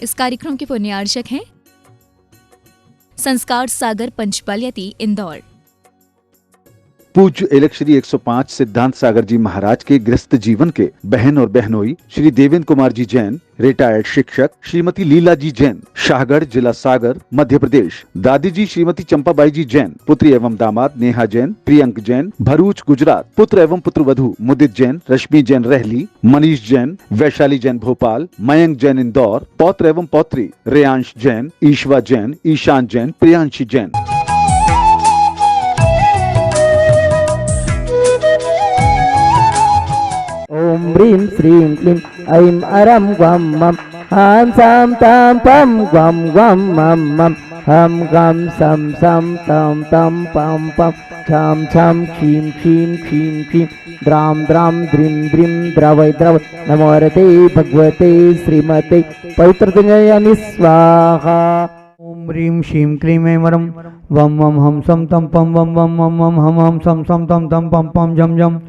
इस कार्यक्रम के पुण्यार्चक हैं संस्कार सागर पंचपालियती इंदौर। पूज्य एलक श्री 105 सिद्धांत सागर जी महाराज के गृहस्थ जीवन के बहन और बहनोई श्री देवेंद्र कुमार जी जैन, रिटायर्ड शिक्षक, श्रीमती लीला जी जैन, शाहगढ़, जिला सागर, मध्य प्रदेश, दादी जी श्रीमती चंपाबाई जी जैन, पुत्री एवं दामाद नेहा जैन, प्रियंक जैन, भरूच, गुजरात, पुत्र एवं पुत्रवधू मुदित जैन, रश्मि जैन रहली, मनीष जैन, वैशाली जैन भोपाल, मयंक जैन इंदौर, पौत्र एवं पौत्री रेयांश जैन, ईश्वा जैन, ईशान जैन, प्रियांशी जैन। ओम ह्रीं श्रीं क्लीं ऐं अरं ग्वं मं हां सां तां पं ग्वं ग्वं मं मं हं गं सं सं तं तं पं पं छं छं क्षीं क्षीं क्षीं क्षीं द्रां द्रां द्रीं द्रीं द्रवै द्रव नमोरते भगवते श्रीमते पवित्रतनयानि स्वाहा। ओम ह्रीं श्रीं क्लीं ऐं अरं वं वं हं सं तं पं वं वं वं वं हं हं सं सं तं तं पं पं झं झं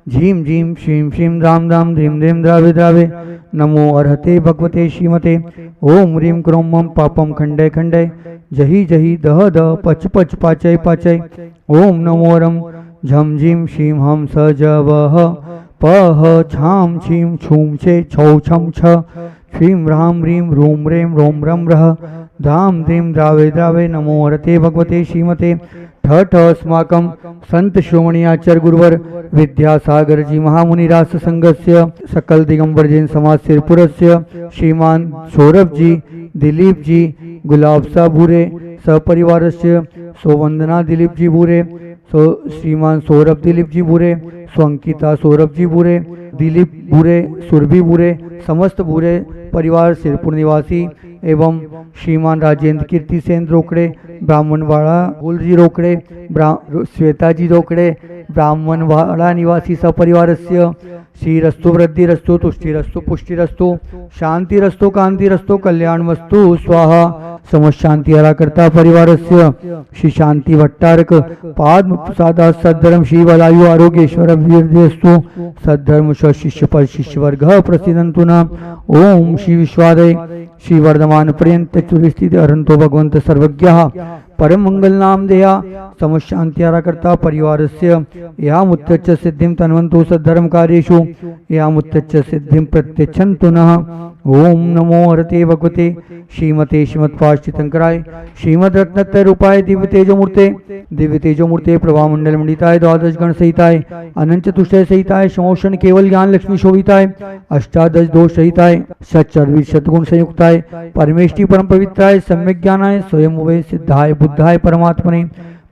झीं झीं श्रीं श्रीं द्रां द्रां द्रीं द्रीं द्रावे द्रावे नमो अर्हते भगवते श्रीमते। ओम ह्रीं क्रों मं पापं खंडय खंडय जहि जहि दह दह पच पच पाचय पाचय। ओम नमो रं झं झीं श्रीं हं स ज वह पह छां छीं छूं छे छौ छं छ श्रीं ह्रां ह्रीं ह्रूं ह्रें रों रं रः धाम द्रीं द्रावे द्रावे नमो अर्हते भगवते श्रीमते। ठठ अस्माकं संत श्रोमणी आचार्य गुरुवर विद्यासागर जी महामुनिराज संघस्य सकल दिगंबर जैन समाज सिरपुरस्य श्रीमान सौरभ जी, दिलीप जी, गुलाब साह भूरे सपरिवारस्य सोवंदना दिलीप जी भूरे, श्रीमान सौरभ दिलीप जी भूरे, स्वंकिता सौरभ जी भूरे, दिलीप भूरे, सुरभि भूरे, समस्त भूरे परिवार सिरपुर निवासी एवं श्रीमान राजेंद्र कीर्ति सेन रोकड़े, ब्राह्मणवाड़ा गोल जी रोकड़े, श्वेता जी रोकड़े, ब्राह्मणवाड़ा निवासी सपरिवारस्य श्रीरस्तु वृद्धि रस्तु तुष्टि रस्तु पुष्टि रस्तु शांति रस्तु कांति रस्तु कल्याण वस्तु स्वाहा। समस्त शांति हराकर्ता परिवारस्य श्री शांति भट्टारक पाद्म प्रसादा सद्धर्म श्री वलायु आरोग्येश्वर वीर्यस्तु सद्धर्म शिष्य पर शिष्य वर्ग प्रसिद्धंतु न। ओम श्री विश्वादय श्री वर्धमान पर्यंत चतुर्स्थिति अरंतो भगवंत सर्वज्ञः परम मंगल नाम देया समस्त शांति हराकर्ता परिवारस्य या मुत्तच्च सिद्धिं तन्वन्तु सद्धर्म कार्येषु या मुत्तच्च सिद्धिं प्रत्यक्षन्तु नः। ओम नमो हरते भगवते श्रीमते श्रीमत्पाश्चितंकराय श्रीमद रत्नत्रय रूपाय दिव्य तेजो मूर्ते प्रभा मंडल मंडिताय द्वादश गण सहिताय अनंत चतुष्टय सहिताय समोषण केवल ज्ञान लक्ष्मी शोभिताय अष्टादश दोष सहिताय सच्चर्वित शतगुण संयुक्ताय परमेष्टि परम पवित्राय सम्यक ज्ञानाय स्वयं उभय सिद्धाय बुद्धाय परमात्मने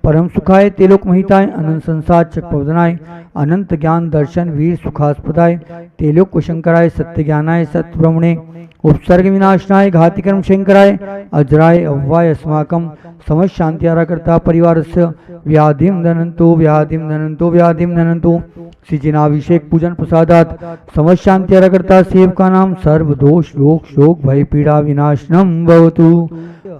परम सुखाय तेलोक महिताय अनंत संसार चक्रवर्धनाय अनंत ज्ञान दर्शन वीर सुखास्पदाय तेलोक शंकराय सत्य ज्ञानाय सत्य ब्रह्मणे उपसर्ग विनाशनाय घातिकर्म शंकराय अजराय अव्वाय अस्माकं समस्त शांति हराकर्ता परिवारस्य व्याधिं धनन्तु व्याधिं धनन्तु व्याधिं धनन्तु श्रीजिनाभिषेक पूजन प्रसादात समस्त शांति हराकर्ता सेवका नाम सर्व दोष रोग शोक भय पीड़ा विनाशनम भवतु।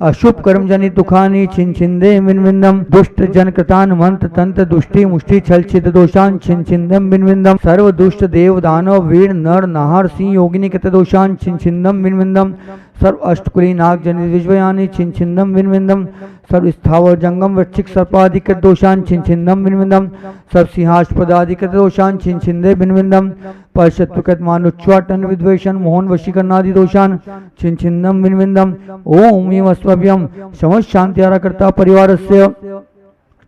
अशुभ कर्म जनित दुखानि छिन छिंदे विनविंदम दुष्ट जन कृतान मंत्र तंत्र दुष्टि मुष्टि छल छिद दोषान छिन छिंदम विनविंदम सर्व दुष्ट देव दानव वीर नर नाहर सिंह योगिनी कृत दोषान छिन छिंदम विनविंदम सर्व अष्टकुली नाग जनित विश्वयानी छिन छिंदम विनविंदम सर्व स्थावर जंगम वृक्षिक सर्पाधिकृत दोषान छिन छिंदम विनविंदम सर्व सिंहास्पदाधिकृत दोषान छिन छिंदे विनविंदम परशत्रुकृत मानुच्चाटन विद्वेषण मोहन वशीकरणादि दोषान छिन छिंदम विनविंदम। ओम ह्रीं अस्मभ्यं समस्त शांति हराकर्ता परिवारस्य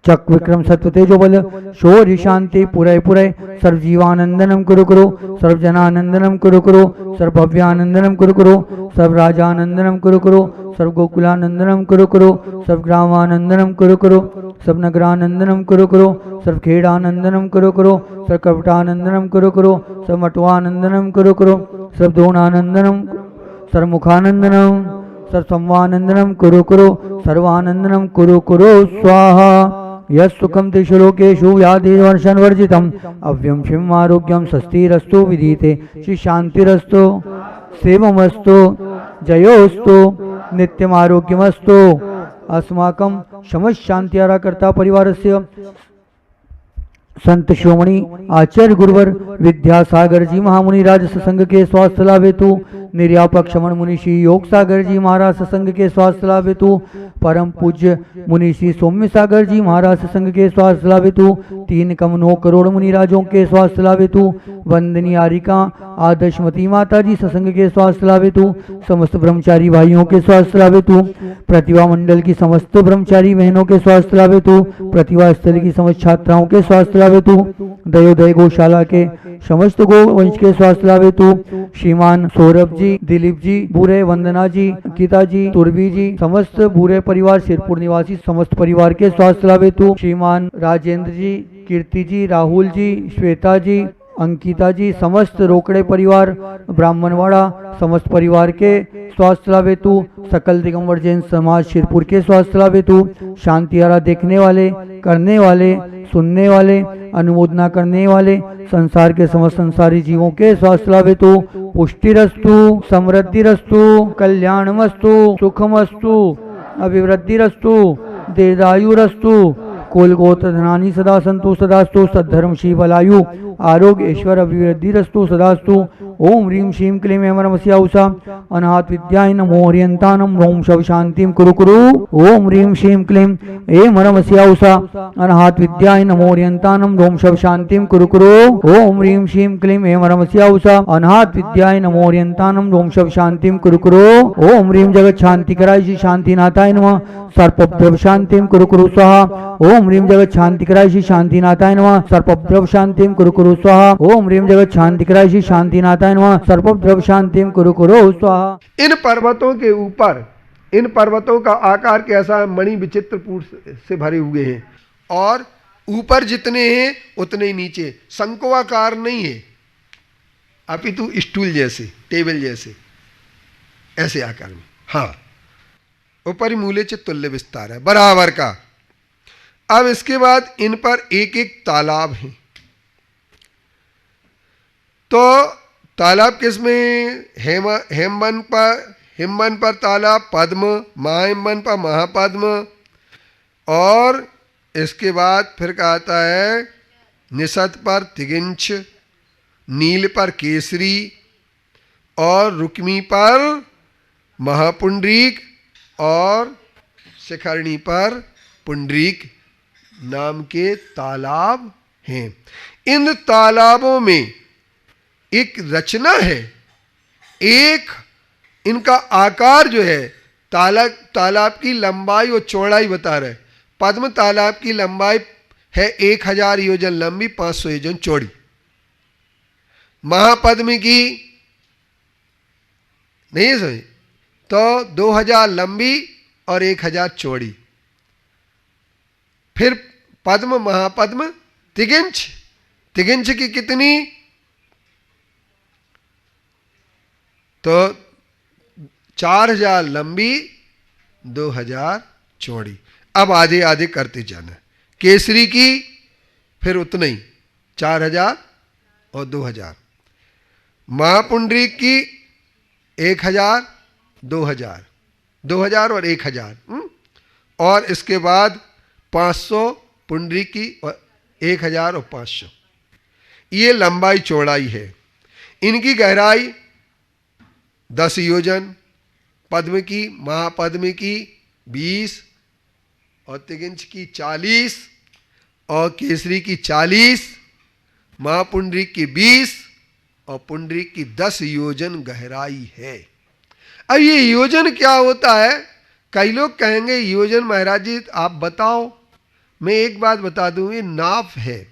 चक विक्रम सत्व तेजो बल शौर्य शांति पुरय पुरय सर्व जीवानंदनम कुरु कुरु सर्व जनानंदनम कुरु कुरु सर्व भव्यानंदनम कुरु कुरु सर्व राजानंदनम कुरु कुरु सर्व गोकुलानंदनम कुरु कुरु सर्व ग्रामानंदनम कुरु कुरु सर्व नगरानंदनम कुरु कुरु सर्व खेड़ानंदनम कुरु कुरु सर्व कपटानंदनम कुरु कुरु सर्व मटवानंदनम कुरु कुरु सर्व दोनानंदनम सर्व मुखानंदनम सर्व संवानंदनम कुरु कुरु सर्वानंदनम कुरु कुरु स्वाहा। यस्सुखं तेषु लोकेषु व्याधिवर्षण वर्जितम् अव्यं शिवम् आरोग्यं स्वस्तिरस्तु विधीते श्री शांतिरस्तु सेवमस्तु जयोस्तु नित्यम् आरोग्यमस्तु। अस्माकं समस्त शांति हराकर्ता परिवारस्य संत श्रोमणी आचार्य गुरुवर विद्यासागर जी महामुनि राज संघ के स्वास्थ्य लाभ हेतु निर्यापक श्रमण मुनि श्री योग सागर जी महाराज सत्संग के स्वास्थ्य लाभ हेतु, परम पूज्य मुनि श्री सौम्य सागर जी महाराज सत्संग के स्वास्थ्य लाभ हेतु, 3,9 करोड़ मुनि राजों के स्वास्थ्य लाभ हेतु, वंदनीय आरिका आदर्शमती माता जी सत्संग के स्वास्थ्य लाभ हेतु, समस्त ब्रह्मचारी भाइयों के स्वास्थ्य लाभ हेतु, प्रतिभा मंडल की समस्त ब्रह्मचारी बहनों के स्वास्थ्य लाभ हेतु, प्रतिभा स्थल की समस्त छात्राओं के स्वास्थ्य लाभ हेतु, दयोदय गौशाला के समस्त गोवंश के स्वास्थ्य लाभ हेतु, श्रीमान सौरभ जी, दिलीप जी, बूरे, वंदना जी, अंकिता जी, तुरबी जी, समस्त बूरे परिवार सिरपुर निवासी समस्त परिवार के स्वास्थ्य लाभ हेतु, श्रीमान राजेंद्र जी, कीर्ति जी, राहुल जी, श्वेता जी, अंकिता जी, समस्त रोकड़े परिवार ब्राह्मणवाड़ा समस्त परिवार के स्वास्थ्य लाभ हेतु, सकल दिगंबर जैन समाज शिरपुर के स्वास्थ्य लाभ हेतु, शांतिहारा देखने वाले, करने वाले, सुनने वाले, अनुमोदना करने वाले संसार के समस्त संसारी जीवों के स्वास्थ्य लाभ हेतु, पुष्टिरस्तु, समृद्धिरस्तु, कल्याणमस्तु, सुखमस्तु, अभिवृद्धिरस्तु, दीर्घायुरस्तु, कुल गोत्र धनानी सदा संतु सदास्तु, सद्धर्म शिव बलायु आरोग्य ऐश्वर्य अभिवृद्धि रस्तु सदास्तु। ओम ह्रीं श्रीं क्लीं ऐं मरमस्या उषा अनाहत विद्याय नमो हरियंतानम रोम शव शांतिम कुरु कुरु। ओम ह्रीं श्रीं क्लीं ऐं मरमस्या उषा अनाहत विद्याय नमो हरियंतानम रोम शव शांतिम कुरु कुरु। ओम ह्रीं श्रीं क्लीं ऐं मरमस्या उषा अनाहत विद्याय नमो हरियंतानम रोम शव शांतिम कुरु कुरु। ओम ह्रीं जगत शांति कराय श्री शांतिनाथाय नमः सर्पद्रव शांतिम कुरु कुरु स्वाहा। ओम ह्रीं जगत शांति कराय श्री शांतिनाथाय नमः सर्पद्रव शांतिम कुरु कुरु स्वाहा। ओम ह्रीं जगत शांति कराय श्री शांतिनाथाय नमः सर्पद्रव शांतिम कुरु कुरु स्वाहा। इन पर्वतों के ऊपर, इन पर्वतों का आकार कैसा, मणि विचित्र पूर्ण से भरे हुए हैं और ऊपर जितने हैं उतने ही नीचे, शंकुआकार नहीं है अपितु स्टूल जैसे, टेबल जैसे, ऐसे आकार में। हाँ, ऊपरी मूले च तुल्य विस्तार है बराबर का। अब इसके बाद इन पर एक एक तालाब है। तो तालाब किसमें, हिमवन पर तालाब पद्म, महाहिमवन पर महापद्म, और इसके बाद फिर कहता है निषद पर तिगिंछ, नील पर केसरी और रुक्मी पर महापुंडरीक और शिखरणी पर पुंडरीक नाम के तालाब हैं। इन तालाबों में एक रचना है, एक इनका आकार जो है, तालाब की लंबाई और चौड़ाई बता रहे। पद्म तालाब की लंबाई है 1000 योजन लंबी, 500 योजन चौड़ी। महापद्म की नहीं समझे तो 2000 लंबी और 1000 चौड़ी। फिर पद्म, महापद्म, तिगिंछ, तिगिंछ की कितनी, तो 4000 लंबी, 2000 चौड़ी। अब आधे आधे करते जाना। केसरी की फिर उतना ही 4000 और 2000। महापुंडरीक की 1000, 2000, 2000 और 1000, और इसके बाद 500 पुंडरीक की और 1000 और 500। ये लंबाई चौड़ाई है। इनकी गहराई 10 योजन, पद्म की, महापद्म की 20 और तिगिंछ की 40 और केसरी की 40, महापुंडरीक की 20 और पुंडरीक की 10 योजन गहराई है। अब ये योजन क्या होता है? कई लोग कहेंगे योजन महाराज जी आप बताओ। मैं एक बात बता दूं, ये नाप है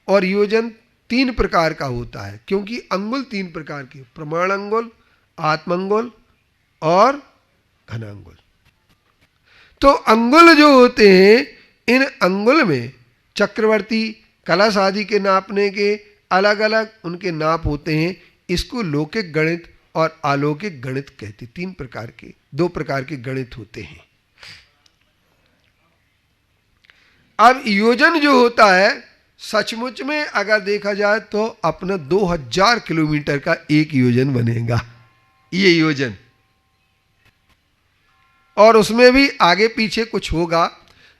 और योजन 3 प्रकार का होता है, क्योंकि अंगुल 3 प्रकार के, प्रमाण अंगुल, आत्मंगुल और घनांगुल। तो अंगुल जो होते हैं, इन अंगुल में चक्रवर्ती कलश आदि के नापने के अलग अलग उनके नाप होते हैं। इसको लौकिक गणित और अलौकिक गणित कहते। 3 प्रकार के, 2 प्रकार के गणित होते हैं। अब योजन जो होता है, सचमुच में अगर देखा जाए तो अपना 2000 किलोमीटर का एक योजन बनेगा, ये योजन। और उसमें भी आगे पीछे कुछ होगा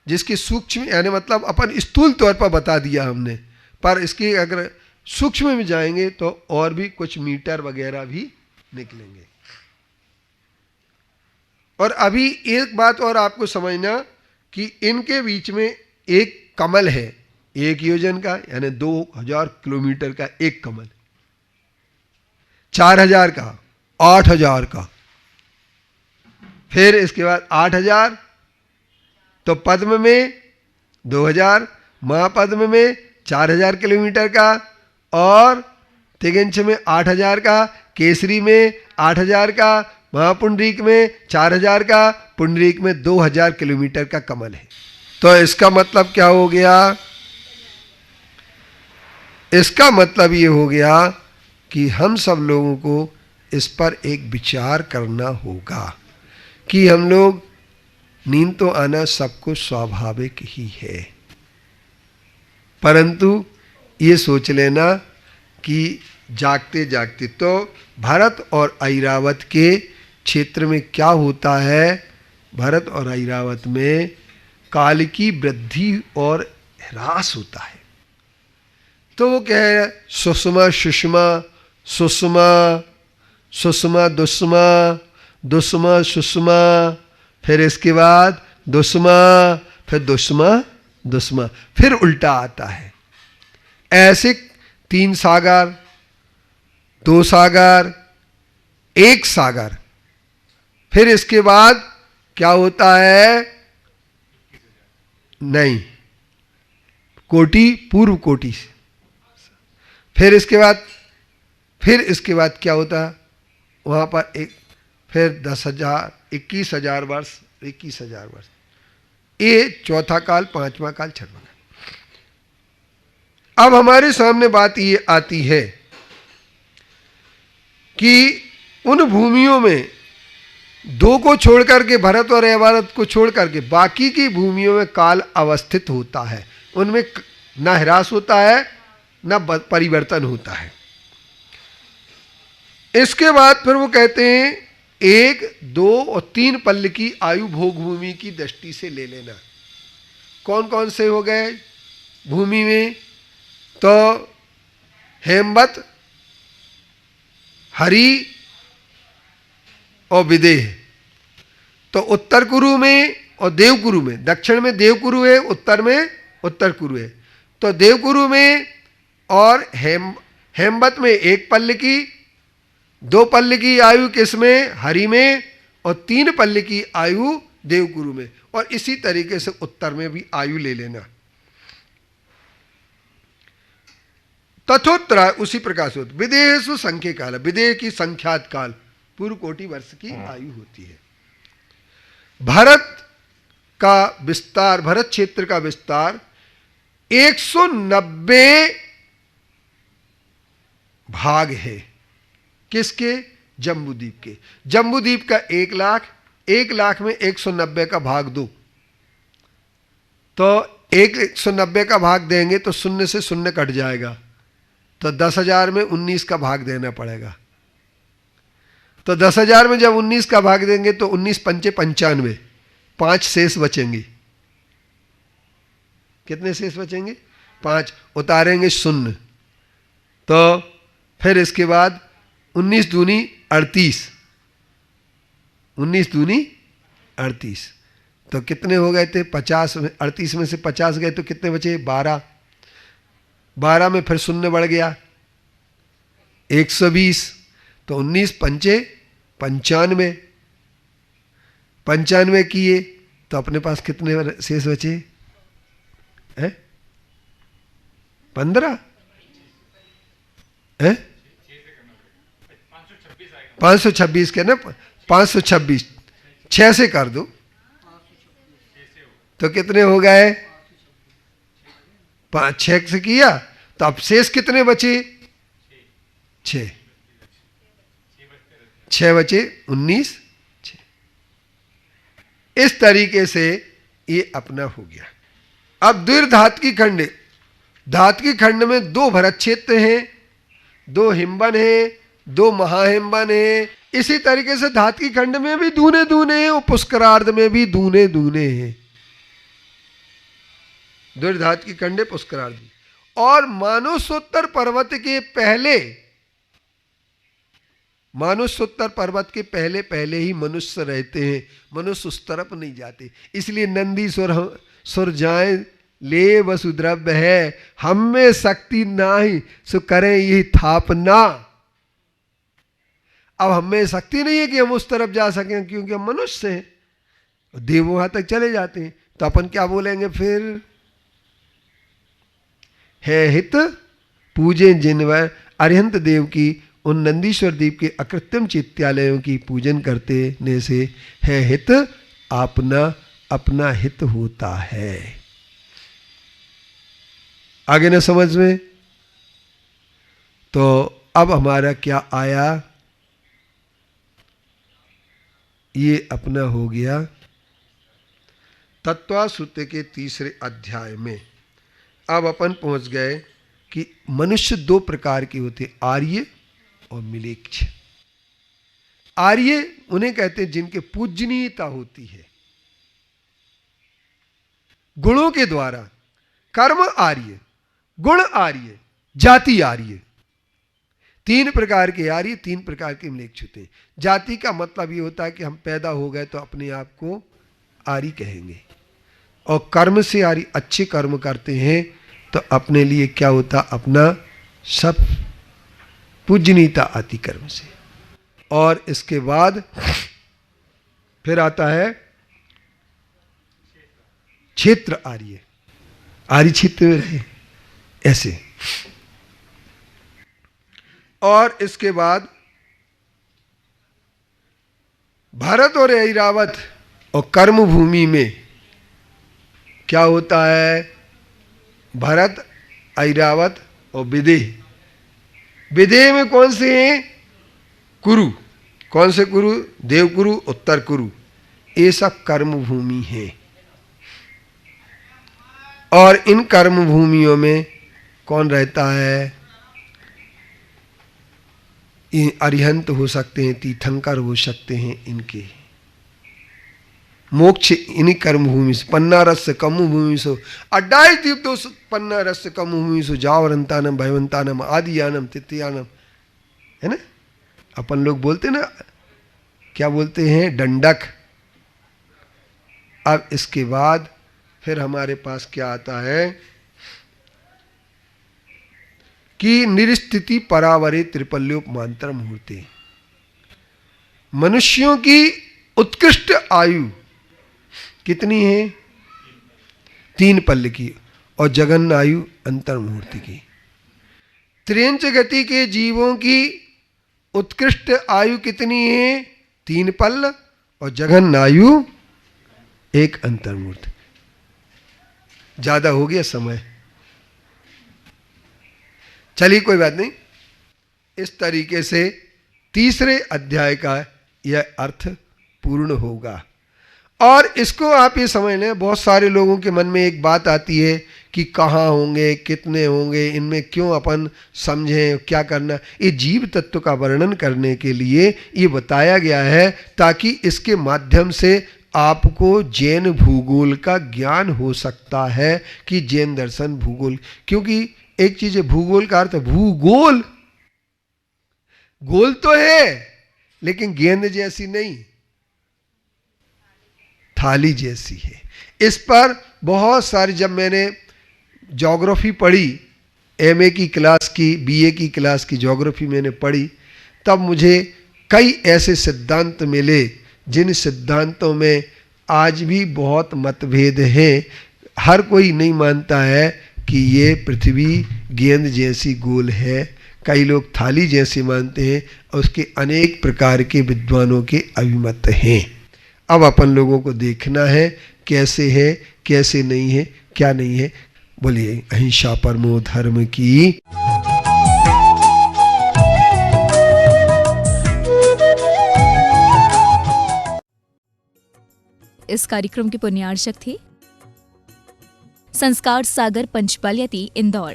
जिसकी सूक्ष्म, यानी मतलब अपन स्थूल तौर पर बता दिया हमने, पर इसकी अगर सूक्ष्म में जाएंगे तो और भी कुछ मीटर वगैरह भी निकलेंगे। और अभी एक बात और आपको समझना कि इनके बीच में एक कमल है, 1 योजन का, यानी 2000 किलोमीटर का एक कमल, 4000 का, 8000 का, फिर इसके बाद 8000, तो पद्म में 2000, महापद्म में 4000 किलोमीटर का, और तिगंछ में 8000 का, केसरी में 8000 का, महापुंडरीक में 4000 का, पुंडरीक में 2000 किलोमीटर का कमल है। तो इसका मतलब क्या हो गया? इसका मतलब ये हो गया कि हम सब लोगों को इस पर एक विचार करना होगा कि हम लोग, नींद तो आना सबको स्वाभाविक ही है, परंतु ये सोच लेना कि जागते जागते तो भरत और ऐरावत के क्षेत्र में क्या होता है, भरत और ऐरावत में काल की वृद्धि और ह्रास होता है। तो वो क्या है, सुषमा सुषमा, सुषमा सुषमा दुष्मा, दुष्मा सुषमा, फिर इसके बाद दुष्मा, फिर दुष्मा दुष्मा, फिर उल्टा आता है। ऐसे 3 सागर, 2 सागर, 1 सागर, फिर इसके बाद क्या होता है, नहीं, कोटि पूर्व कोटि से, फिर इसके बाद क्या होता है वहां पर एक, फिर 10,000, 21,000 वर्ष, 21,000 वर्ष, ये चौथा काल, 5वां काल, 6वां काल। अब हमारे सामने बात ये आती है कि उन भूमियों में 2 को छोड़ करके, भरत और ऐरावत को छोड़ करके बाकी की भूमियों में काल अवस्थित होता है, उनमें न ह्रास होता है न परिवर्तन होता है। इसके बाद फिर वो कहते हैं 1, 2 और 3 पल्ल की आयु भोग भूमि की दृष्टि से ले लेना। कौन कौन से हो गए भूमि में? तो हेमवत, हरि और विदेह। तो उत्तर कुरु में और देवकुरु में, दक्षिण में देवकुरु है, उत्तर में उत्तर कुरु है। तो देवकुरु में और हेमवत में 1 पल्ल की, 2 पल्ल की आयु किसमें? हरि में, और 3 पल्ल की आयु देवकुरु में। और इसी तरीके से उत्तर में भी आयु ले लेना। तथोत्तरा उसी प्रकार से होता। विदेहेषु संख्य काल, विदेह की संख्यात काल पूर्व कोटि वर्ष की आयु होती है। भारत का विस्तार, भारत क्षेत्र का विस्तार 190 भाग है। किसके? जम्बूद्वीप के। जम्बूद्वीप का 1 लाख, 1 लाख में 190 का भाग दो, तो 190 का भाग देंगे तो 0 से 0 कट जाएगा, तो 10,000 में 19 का भाग देना पड़ेगा। तो 10,000 में जब 19 का भाग देंगे तो 19 पंचे 95, 5 शेष बचेंगे। कितने शेष बचेंगे? 5। उतारेंगे 0, तो फिर इसके बाद 19 दूनी 38, 19 दूनी 38, तो कितने हो गए थे? 50 में, 38 में से 50 गए तो कितने बचे? 12। 12 में फिर 0 बढ़ गया, 120, तो 19 पंचे 95, 95 किए तो अपने पास कितने शेष बचे? 15 है, 526 के ना, 526 6 से कर दो तो कितने हो गए? 6 से किया तो अब शेष कितने बचे? 6 बचे 19, 6। इस तरीके से ये अपना हो गया। अब द्विधातकी खंड, धातकी खंड में 2 भरत क्षेत्र हैं, 2 हिमवन है, 2 महाहिमवन है। इसी तरीके से धातकी खंड में भी दूने दूने हैं और पुष्करार्ध में भी दूने दूने हैं। द्विधातकी खंड पुष्करार्ध। और मानसोत्तर पर्वत के पहले मानुष्योत्तर पर्वत के पहले पहले ही मनुष्य रहते हैं, मनुष्य उस तरफ नहीं जाते। इसलिए नंदीश्वर सुर जाए ले वसुद्रव्य है, हम में शक्ति नाही सो करें ये थापना। अब हमें शक्ति नहीं है कि हम उस तरफ जा सकें, क्योंकि हम मनुष्य हैं। देव वहां तक चले जाते हैं, तो अपन क्या बोलेंगे फिर? है हित पूजे जिनवर अरिहंत देव की उन नंदीश्वर देव के अकृत्रिम चैत्यालयों की पूजन करते से है हित, अपना अपना हित होता है। आगे ना समझ में? तो अब हमारा क्या आया, ये अपना हो गया तत्वा सूत्र के तीसरे अध्याय में। अब अपन पहुंच गए कि मनुष्य दो प्रकार के होते, आर्य और मिलेच्छ। आर्य उन्हें कहते हैं जिनके पूजनीयता होती है गुणों के द्वारा। कर्म आर्य, गुण आर्य, जाति आर्य। तीन प्रकार के आर्य, तीन प्रकार के मिलेच्छ होते हैं। जाति का मतलब ये होता है कि हम पैदा हो गए तो अपने आप को आर्य कहेंगे, और कर्म से आर्य अच्छे कर्म करते हैं तो अपने लिए क्या होता, अपना सब पूजनीयता आती कर्म से। और इसके बाद फिर आता है क्षेत्र आर्य, आर्य क्षेत्र में रहे ऐसे। और इसके बाद भारत और ऐरावत और कर्म भूमि में क्या होता है, भरत, ऐरावत और विदेह। विदेह में कौन से हैं? कुरु। कौन से कुरु? देव कुरु, उत्तर कुरु। ये सब कर्म भूमि है। और इन कर्म भूमियों में कौन रहता है? अरिहंत हो सकते हैं, तीर्थंकर हो सकते हैं। इनके मोक्ष इन्हीं कर्म भूमि से। पन्ना रस कम भूमि सो 28 दीप 2 पन्ना रस कम भूमि सो जावरंतानम भयवंतानम आदियानम तृतीयानम, है ना? अपन लोग बोलते ना, क्या बोलते हैं? दंडक। अब इसके बाद फिर हमारे पास क्या आता है कि निरस्थिति परावरे त्रिपल्योपमांतर मुहूर्ते। मनुष्यों की उत्कृष्ट आयु कितनी है? 3 पल्ल की। और जघन्य आयु अंतर मुहूर्त की। त्रियंच गति के जीवों की उत्कृष्ट आयु कितनी है? 3 पल्ल। और जघन्य आयु 1 अंतर मुहूर्त। ज्यादा हो गया समय, चलिए कोई बात नहीं। इस तरीके से तीसरे अध्याय का यह अर्थ पूर्ण होगा। और इसको आप ये समझ लें, बहुत सारे लोगों के मन में एक बात आती है कि कहाँ होंगे, कितने होंगे, इनमें क्यों अपन समझें, क्या करना। ये जीव तत्व का वर्णन करने के लिए ये बताया गया है, ताकि इसके माध्यम से आपको जैन भूगोल का ज्ञान हो सकता है कि जैन दर्शन भूगोल। क्योंकि एक चीज है, भूगोल का अर्थ भूगोल। गोल तो है लेकिन गेंद जैसी नहीं, थाली जैसी है। इस पर बहुत सारी, जब मैंने ज्योग्राफी पढ़ी, एमए की क्लास की, बीए की क्लास की ज्योग्राफी मैंने पढ़ी, तब मुझे कई ऐसे सिद्धांत मिले जिन सिद्धांतों में आज भी बहुत मतभेद हैं। हर कोई नहीं मानता है कि ये पृथ्वी गेंद जैसी गोल है। कई लोग थाली जैसे मानते हैं, और उसके अनेक प्रकार के विद्वानों के अभिमत हैं। अब अपन लोगों को देखना है कैसे है, कैसे नहीं है, क्या नहीं है। बोलिए अहिंसा परमो धर्म की। इस कार्यक्रम के पुण्यार्चक थे संस्कार सागर पंचपालियाती इंदौर।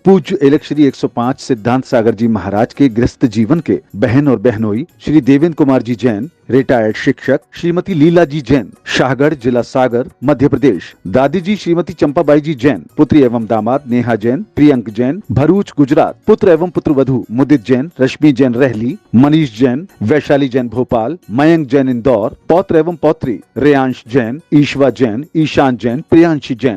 पूज्य एलक श्री 105 सिद्धांत सागर जी महाराज के गृहस्थ जीवन के बहन और बहनोई श्री देवेंद्र कुमार जी जैन, रिटायर्ड शिक्षक श्रीमती लीला जी जैन, शाहगढ़, जिला सागर, मध्य प्रदेश। दादी जी श्रीमती चंपाबाई जी जैन, पुत्री एवं दामाद नेहा जैन, प्रियंक जैन, भरूच, गुजरात। पुत्र एवं पुत्रवधू मुदित जैन, रश्मि जैन रहली, मनीष जैन, वैशाली जैन भोपाल, मयंक जैन इंदौर। पौत्र एवं पौत्री रेयांश जैन, ईश्वा जैन, ईशान जैन, प्रियांशी जैन।